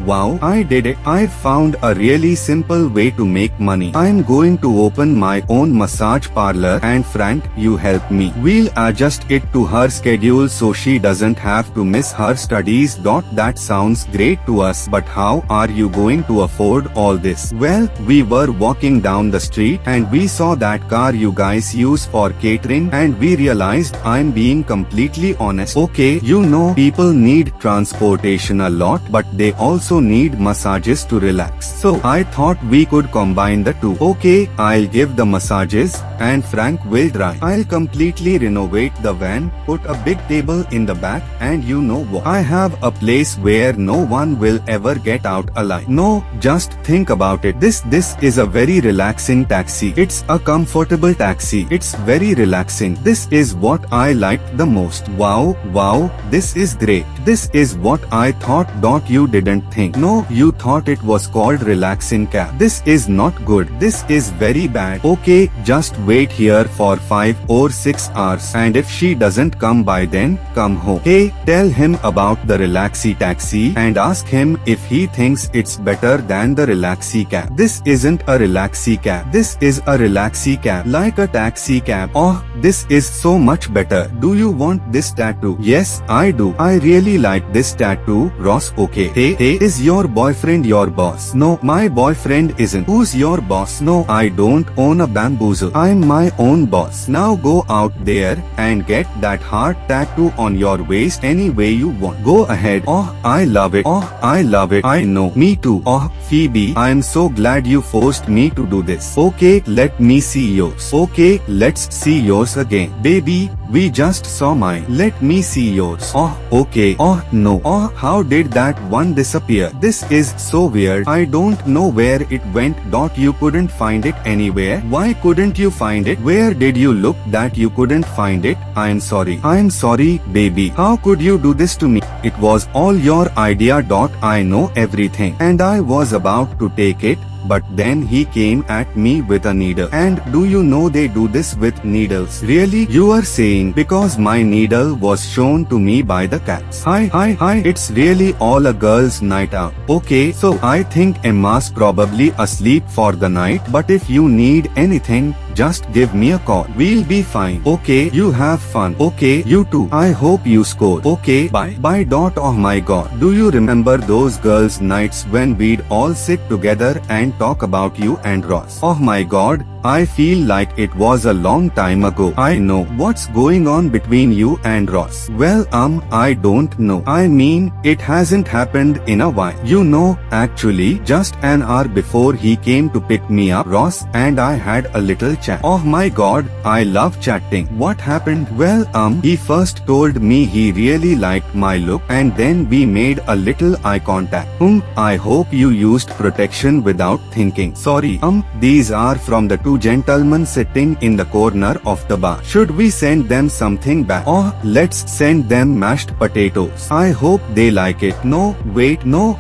wow, I did it. I found a really simple way to make money. I'm going to open my own massage parlor and Frank, you help me. We'll adjust it to her schedule so she doesn't have to miss her studies. That sounds great to us, but how are you going to afford all this? Well, we were walking down the street and we saw that car you guys use for catering and we realized I'm being completely honest. Okay, you know, people need transportation a lot, but they also need massages to relax. So I thought we could combine the two. Okay, I'll give the massages and Frank will drive. I'll completely renovate the van, put a big table in the back, and you know what? I have a place where no one will ever get out alive. No, just think about it. This is a very relaxing taxi. It's a comfortable taxi. It's very relaxing. This is what I liked the most. Wow, this is great. This is what I thought. You didn't think. No, you thought it was called relaxing cab. This is not good. This is very bad. Okay, just wait here for 5 or 6 hours and if she doesn't come by then, come home. Hey, tell him about the relaxy taxi and ask him if he thinks it's better than the relaxy cab. This isn't a relaxy cab. This is a relaxy cab, like a taxi cab. Oh, this is so much better. Do you want this tattoo? Yes, I do. I really like this tattoo. Ross, okay. Hey, is your boyfriend your boss? No, my boyfriend isn't. Who's your boss? No, I don't own a bamboozle. I'm my own boss. Now go out there and get that heart tattoo on your waist any way you want. Go ahead. Oh, I love it. Oh, I love it. I know. Me too. Oh, Phoebe, I'm so glad you forced me to do this. Okay, let me see yours. Okay, let's see yours again. Baby, we just saw mine. Let me see yours. Oh, okay. Oh, no. Oh, how did that one disappear? This is so weird. I don't know where it went. You couldn't find it anywhere. Why couldn't you find it? Where did you look that you couldn't find it? I'm sorry. I'm sorry, baby. How could you do this to me? It was all your idea. I know everything. And I was about to take it, but then he came at me with a needle. And do you know they do this with needles? Really? You are saying because my needle was shown to me by the cats. Hi. It's really all a girl's night out. Okay, so I think Emma's probably asleep for the night, but if you need anything, just give me a call. We'll be fine. Okay, you have fun. Okay, you too. I hope you score. Okay, bye. Oh my god. Do you remember those girls' nights when we'd all sit together and talk about you and Ross? Oh my god. I feel like it was a long time ago. I know. What's going on between you and Ross? Well, I don't know. I mean, it hasn't happened in a while. You know, actually, just an hour before he came to pick me up, Ross and I had a little chat. Oh my god, I love chatting. What happened? Well, he first told me he really liked my look and then we made a little eye contact. I hope you used protection without thinking. Sorry, these are from the two gentlemen sitting in the corner of the bar. Should we send them something back? Oh, let's send them mashed potatoes. I hope they like it. No, wait, no,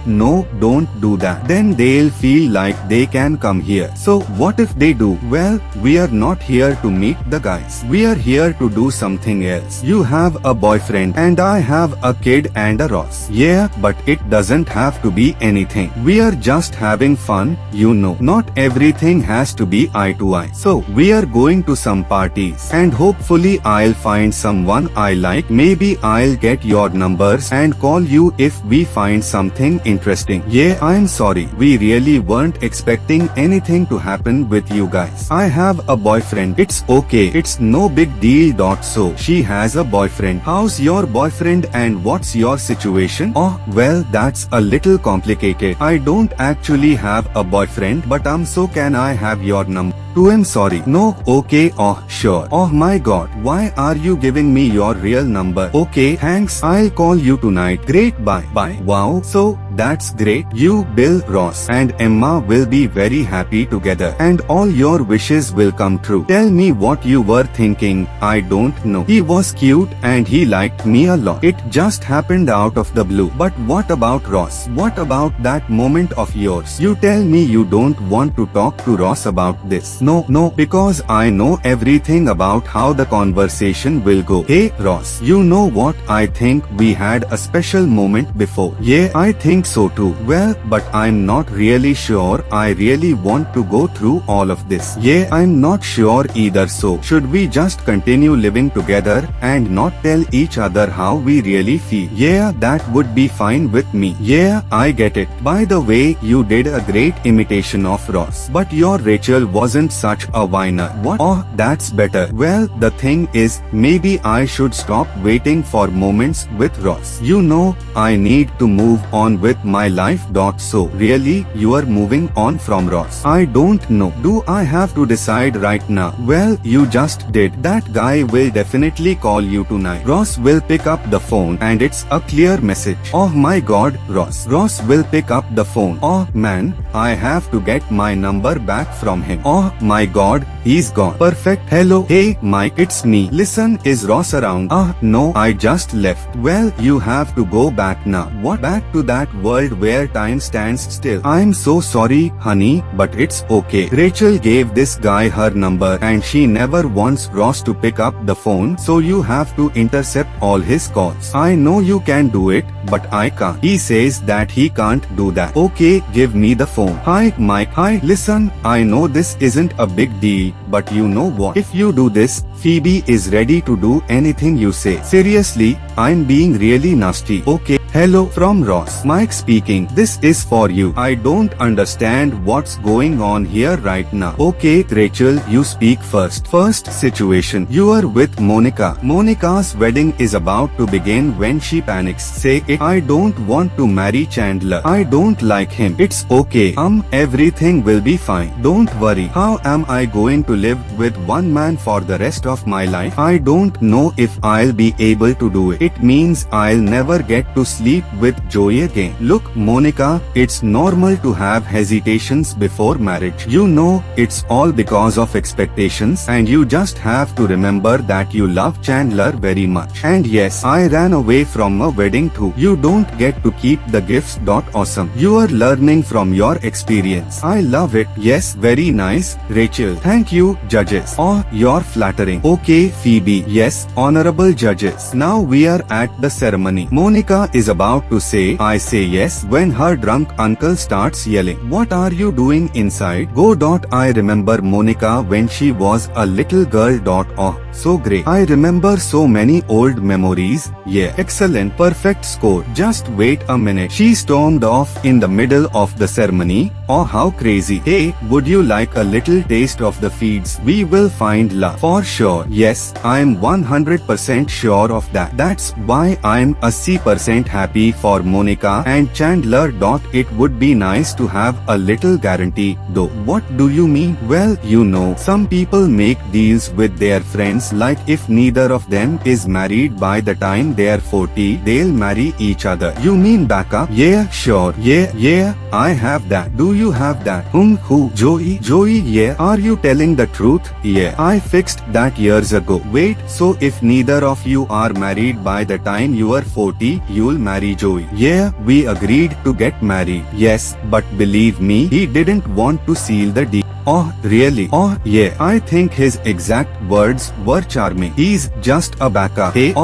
don't do that. Then they'll feel like they can come here. So what if they do? Well, we are not here to meet the guys. We are here to do something else. You have a boyfriend and I have a kid and a Ross. Yeah, but it doesn't have to be anything. We are just having fun, you know. Not everything has to be eye to eye. So we are going to some parties and hopefully I'll find someone I like. Maybe I'll get your numbers and call you if we find something interesting. Yeah, I'm sorry. We really weren't expecting anything to happen with you guys. I have a boyfriend. It's okay. It's no big deal. So she has a boyfriend. How's your boyfriend and what's your situation? Oh, well, that's a little complicated. I don't actually have a boyfriend, but so can I have your number? I'm sorry. No, okay, oh, sure. Oh my god, why are you giving me your real number? Okay, thanks. I'll call you tonight. Great, bye. Wow, so that's great. You, Bill, Ross, and Emma will be very happy together, and all your wishes will come true. Tell me what you were thinking. I don't know. He was cute and he liked me a lot. It just happened out of the blue. But what about Ross? What about that moment of yours? You tell me you don't want to talk to Ross about this. No, because I know everything about how the conversation will go. Hey, Ross, you know what? I think we had a special moment before. Yeah, I think so too. Well, but I'm not really sure I really want to go through all of this. Yeah, I'm not sure either. So, should we just continue living together and not tell each other how we really feel? Yeah, that would be fine with me. Yeah, I get it. By the way, you did a great imitation of Ross. But your Rachel wasn't such a whiner. What? Oh, that's better. Well, the thing is, maybe I should stop waiting for moments with Ross. You know, I need to move on with my life. So, really, you are moving on from Ross? I don't know. Do I have to decide right now? Well, you just did. That guy will definitely call you tonight. Ross will pick up the phone and it's a clear message. Oh my god, Ross. Ross will pick up the phone. Oh man, I have to get my number back from him. Oh my god, he's gone. Perfect. Hello. Hey Mike, it's me. Listen, is Ross around? No, I just left. Well, you have to go back now. What? Back to that world where time stands still. I'm so sorry, honey, but it's okay. Rachel gave this guy her number and she never wants Ross to pick up the phone, so you have to intercept all his calls. I know you can do it, but I can't. He says that he can't do that. Okay, give me the phone. Hi, Mike. Hi, listen, I know this isn't a big deal, but you know what? If you do this, Phoebe is ready to do anything you say. Seriously, I'm being really nasty. Okay. Hello, from Ross. Mike speaking. This is for you. I don't understand what's going on here right now. Okay, Rachel, you speak first. First situation. You are with Monica. Monica's wedding is about to begin when she panics. Say it. I don't want to marry Chandler. I don't like him. It's okay. Everything will be fine. Don't worry. How am I going to live with one man for the rest of my life? I don't know if I'll be able to do it. It means I'll never get to sleep with Joey again. Look, Monica, it's normal to have hesitations before marriage. You know, it's all because of expectations, and you just have to remember that you love Chandler very much. And yes, I ran away from a wedding too. You don't get to keep the gifts. Awesome. You are learning from your experience. I love it. Yes, very nice, Rachel. Thank you, judges. Oh, you're flattering. Okay, Phoebe. Yes, honorable judges. Now we are at the ceremony. Monica is about to say, I say yes, when her drunk uncle starts yelling, what are you doing inside? Go. I remember Monica when she was a little girl. Oh, so great. I remember so many old memories. Yeah, excellent, perfect score. Just wait a minute. She stormed off in the middle of the ceremony. Oh, how crazy. Hey, would you like a little taste of the feeds? We will find love. For sure. Yes, I'm 100% sure of that. That's why I'm a C% happy for Monica and Chandler. It would be nice to have a little guarantee, though. What do you mean? Well, you know, some people make deals with their friends, like if neither of them is married by the time they're 40, they'll marry each other. You mean backup? Yeah, sure. Yeah, I have that. Do you have that? Who? Joey? Yeah. Are you telling the truth? Yeah, I fixed that years ago. Wait, so if neither of you are married by the time you are 40, you'll marry Joey? Yeah, we agreed to get married. Yes, but believe me, he didn't want to seal the deal. Oh, really? Oh, yeah. I think his exact words were charming. He's just a backup. Hey,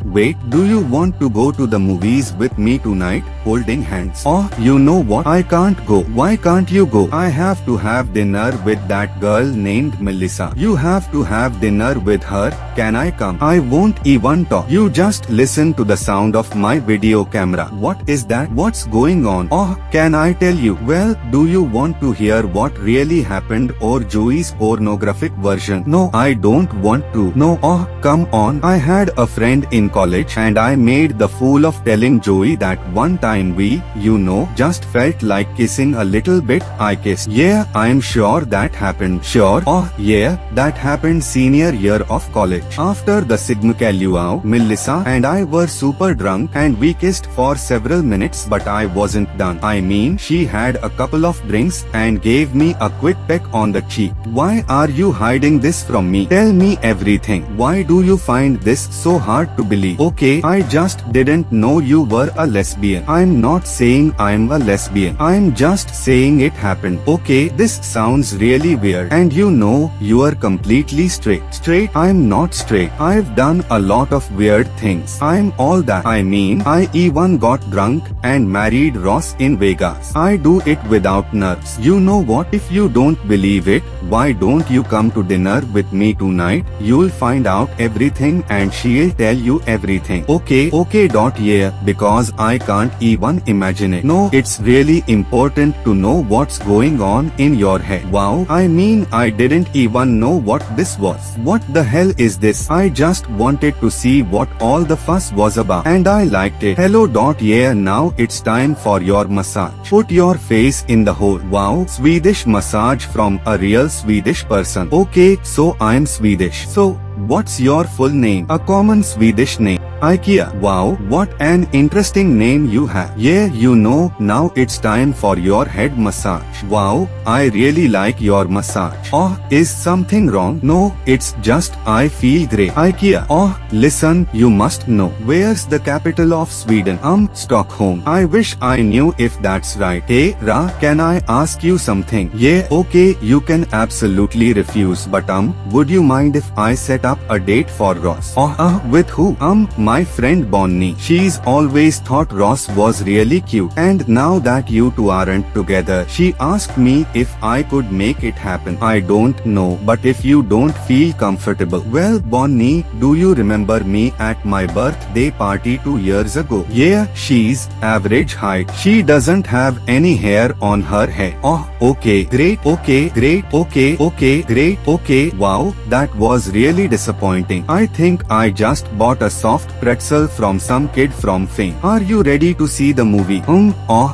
wait. Do you want to go to the movies with me tonight? Holding hands. Oh, you know what? I can't go. Why can't you go? I have to have dinner with that girl named Melissa. You have to have dinner with her. Can I come? I won't even talk. You just listen to the sound of my video camera. What is that? What's going on? Oh, can I tell you? Well, do you want to hear what really happened or Joey's pornographic version? No, I don't want to. No, oh, come on. I had a friend in college and I made the fool of telling Joey that one time we, just felt like kissing a little bit. I kissed. Yeah, I'm sure that happened. Sure? Oh, yeah, that happened senior year of college. After the Sigma Luau, Melissa and I were super drunk and we kissed for several minutes, but I wasn't done. I mean, she had a couple of drinks and gave me a quick peck on the cheek. Why are you hiding this from me? Tell me everything. Why do you find this so hard to believe? Okay, I just didn't know you were a lesbian. I'm not saying I'm a lesbian. I'm just saying it happened. Okay, this sounds really weird. And you know, you're completely straight. Straight? I'm not straight. I've done a lot of weird things. I'm all that. I mean, I even got drunk and married Ross in Vegas. I do it without nerves. You know what? If you don't believe it, why don't you come to dinner with me tonight? You'll find out everything and she'll tell you everything. Okay, yeah, because I can't even imagine it. No, it's really important to know what's going on in your head. Wow, I mean, I didn't even know what this was. What the hell is this? I just wanted to see what all the fuss was about. And I liked it. Hello. Yeah, now it's time for your massage. Put your face in the hole. Wow, Swedish massage from a real Swedish person. Okay, so I'm Swedish. So, what's your full name? A common Swedish name. IKEA. Wow, what an interesting name you have. Yeah, you know, now it's time for your head massage. Wow, I really like your massage. Oh, is something wrong? No, it's just I feel great. IKEA. Oh, listen, you must know. Where's the capital of Sweden? Stockholm. I wish I knew if that's right. Hey, Ra, can I ask you something? Yeah, okay, you can absolutely refuse, but would you mind if I set up a date for Ross? With who? My friend Bonnie. She's always thought Ross was really cute, and now that you two aren't together, she asked me if I could make it happen. I don't know, but if you don't feel comfortable. Well, Bonnie, do you remember me at my birthday party 2 years ago? Yeah, she's average height. She doesn't have any hair on her head. Oh, okay, great, okay, great, okay, okay, great, okay. Wow, that was really disappointing. I think I just bought a soft pretzel from some kid from Fame. Are you ready to see the movie?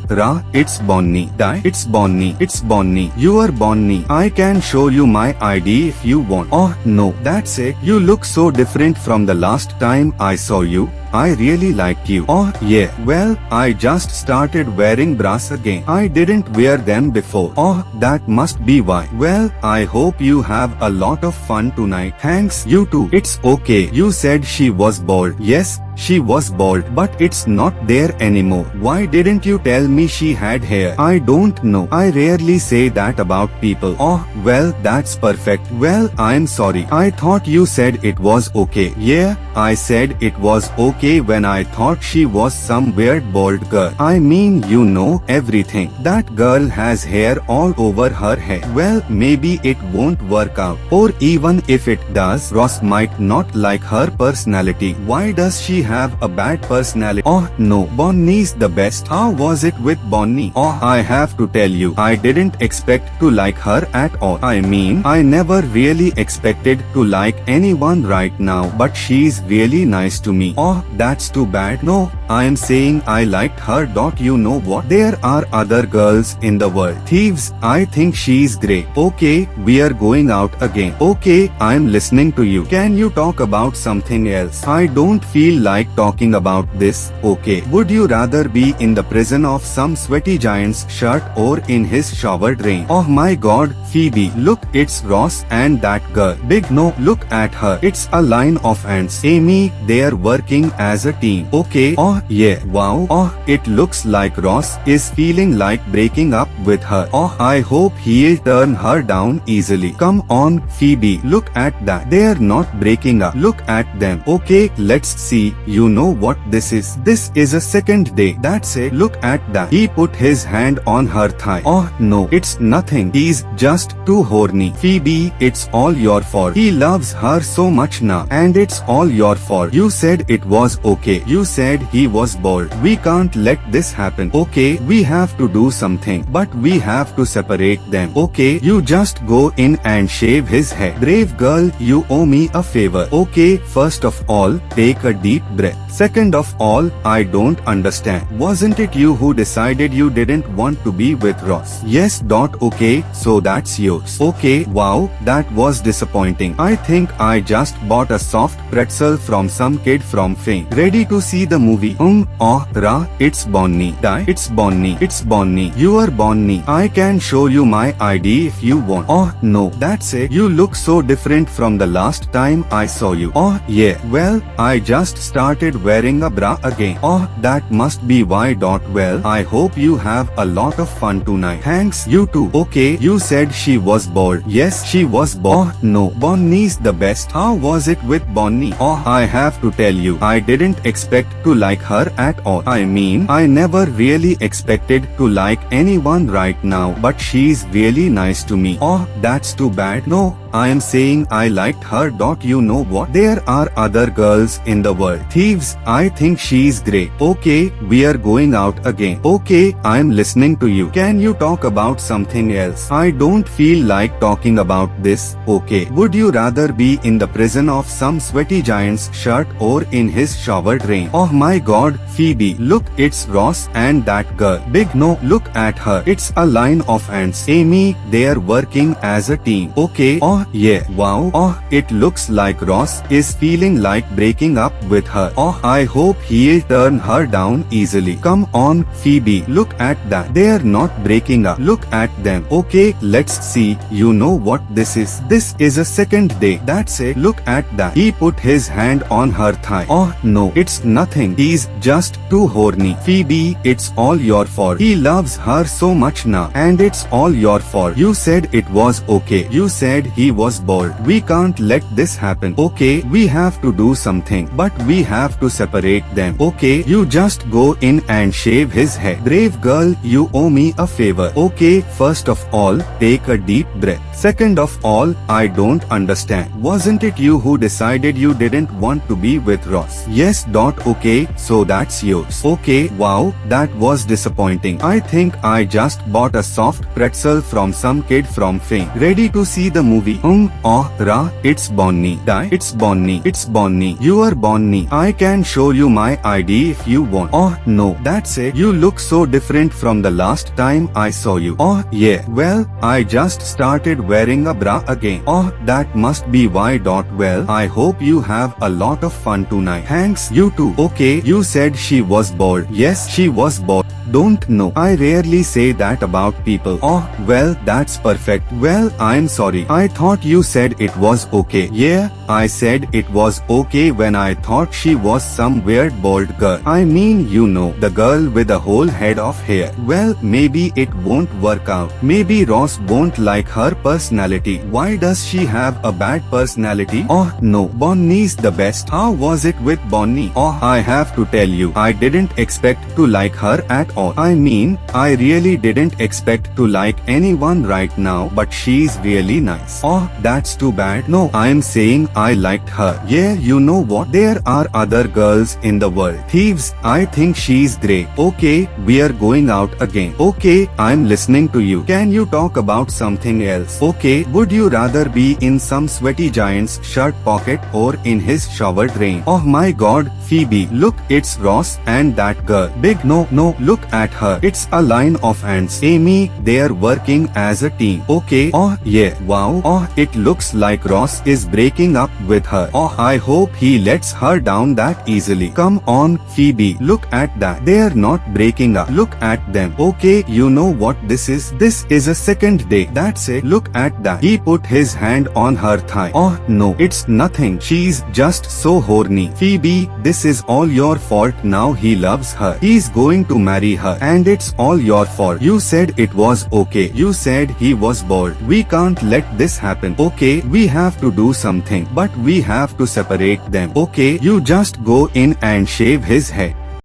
Ra, it's Bonnie. It's Bonnie. It's Bonnie. You are Bonnie. I can show you my ID if you want. Oh, no. That's it. You look so different from the last time I saw you. I really liked you. Oh, yeah. Well, I just started wearing bras again. I didn't wear them before. Oh, that must be why. Well, I hope you have a lot of fun tonight. Thanks, you too. It's okay. You said she was bald. Yes, she was bald, but it's not there anymore. Why didn't you tell me she had hair? I don't know. I rarely say that about people. Oh, well, that's perfect. Well, I'm sorry. I thought you said it was okay. Yeah, I said it was okay when I thought she was some weird bald girl. I mean, you know everything. That girl has hair all over her head. Well, maybe it won't work out. Or even if it does, Ross might not like her personality. Why does she have a bad personality? Oh, no. Bonnie's the best. How was it with Bonnie? Oh, I have to tell you, I didn't expect to like her at all. I mean, I never really expected to like anyone right now, but she's really nice to me. Oh, that's too bad. No, I am saying I liked her. You know what? There are other girls in the world. Thieves, I think she's great. Okay, we are going out again. Okay, I'm listening to you. Can you talk about something else? I don't feel like talking about this. Okay, would you rather be in the prison of some sweaty giant's shirt or in his shower drain? Oh my god, Phoebe, look, it's Ross and that girl. Big no, look at her. It's a line of ants. Amy, they're working as a team. Okay, oh yeah, wow. Oh, it looks like Ross is feeling like breaking up with her. Oh, I hope he'll turn her down easily. Come on, Phoebe, look at that. They're not breaking up. Look at them. Okay, let's see. You know what this is? This is a second day. That's it. Look at that. He put his hand on her thigh. Oh no, it's nothing. He's just too horny. Phoebe, it's all your fault. He loves her so much now, and it's all your fault. You said it was okay. You said he was bold. We can't let this happen. Okay, we have to do something, but we have to separate them. Okay, you just go in and shave his head. Brave girl, you owe me a favor. Okay, first of all, take a deep breath. Second of all, I don't understand. Wasn't it you who decided you didn't want to be with Ross? Yes. Okay, so that's yours. Okay, wow, that was disappointing. I think I just bought a soft pretzel from some kid from Fame. Ready to see the movie? Ra, it's Bonnie. It's Bonnie. It's Bonnie. You are Bonnie. I can show you my ID if you want. Oh, no, that's it. You look so different from the last time I saw you. Oh, yeah, well, I just started started wearing a bra again. Oh, that must be why. Well, I hope you have a lot of fun tonight. Thanks, you too. Okay, you said she was bored. Yes, she was bored. Oh, no. Bonnie's the best. How was it with Bonnie? Oh, I have to tell you, I didn't expect to like her at all. I mean, I never really expected to like anyone right now, but she's really nice to me. Oh, that's too bad. No, I am saying I liked her. You know what? There are other girls in the world. Thieves, I think she's great. Okay, we are going out again. Okay, I'm listening to you. Can you talk about something else? I don't feel like talking about this. Okay, would you rather be in the prison of some sweaty giant's shirt or in his showered rain? Oh my god, Phoebe, look, it's Ross and that girl. Big no, look at her. It's a line of ants. Amy, they're working as a team. Okay, oh yeah, wow. Oh, it looks like Ross is feeling like breaking up with her. Oh, I hope he'll turn her down easily. Come on, Phoebe, look at that. They're not breaking up. Look at them. Okay, let's see. You know what this is? This is a second day. That's it. Look at that. He put his hand on her thigh. Oh no, it's nothing. He's just too horny. Phoebe, it's all your fault. He loves her so much now, and it's all your fault. You said it was okay. You said he was bored. We can't let this happen. Okay, we have to do something, but we have to separate them. Okay, you just go in and shave his head. Brave girl, you owe me a favor. Okay, first of all, take a deep breath. Second of all, I don't understand. Wasn't it you who decided you didn't want to be with Ross? Yes. Okay, so that's yours. Okay, wow, that was disappointing. I think I just bought a soft pretzel from some kid from Fame. Ready to see the movie? Oh, Ra, it's Bonnie. It's Bonnie. It's Bonnie. You are Bonnie. I can show you my ID if you want. Oh, no, that's it. You look so different from the last time I saw you. Oh, yeah, well, I just started wearing a bra again. Oh, that must be why. Well, I hope you have a lot of fun tonight. Thanks, you too. Okay, you said she was bored. Yes, she was bored. Don't know. I rarely say that about people. Oh, well, that's perfect. Well, I'm sorry. I thought you said it was okay. Yeah, I said it was okay when I thought she was some weird bald girl. I mean, you know, the girl with a whole head of hair. Well, maybe it won't work out. Maybe Ross won't like her personality. Why does she have a bad personality? Oh, no. Bonnie's the best. How was it with Bonnie? Oh, I have to tell you, I didn't expect to like her at all. I mean, I really didn't expect to like anyone right now, but she's really nice. Oh, that's too bad. No, I'm saying I liked her. Yeah, you know what? There are other girls in the world. Thieves, I think she's great. Okay, we are going out again. Okay, I'm listening to you. Can you talk about something else? Okay, would you rather be in some sweaty giant's shirt pocket or in his showered rain? Oh my god, Phoebe, look, it's Ross and that girl. Big no, look at her. It's a line of ants. Amy, they're working as a team. Okay, oh yeah, wow. Oh, it looks like Ross is breaking up with her. Oh, I hope he lets her down that easily. Come on, Phoebe, look at that. They're not breaking up. Look at them. Okay, you know what this is? This is a second day. That's it. Look at that. He put his hand on her thigh. Oh no, it's nothing. She's just so horny. Phoebe, this is all your fault now. He loves her. He's going to marry her. And it's all your fault. You said it was okay. You said he was bored. We can't let this happen. Okay, we have to do something. But we have to separate them. Okay, you just go in and shave his head.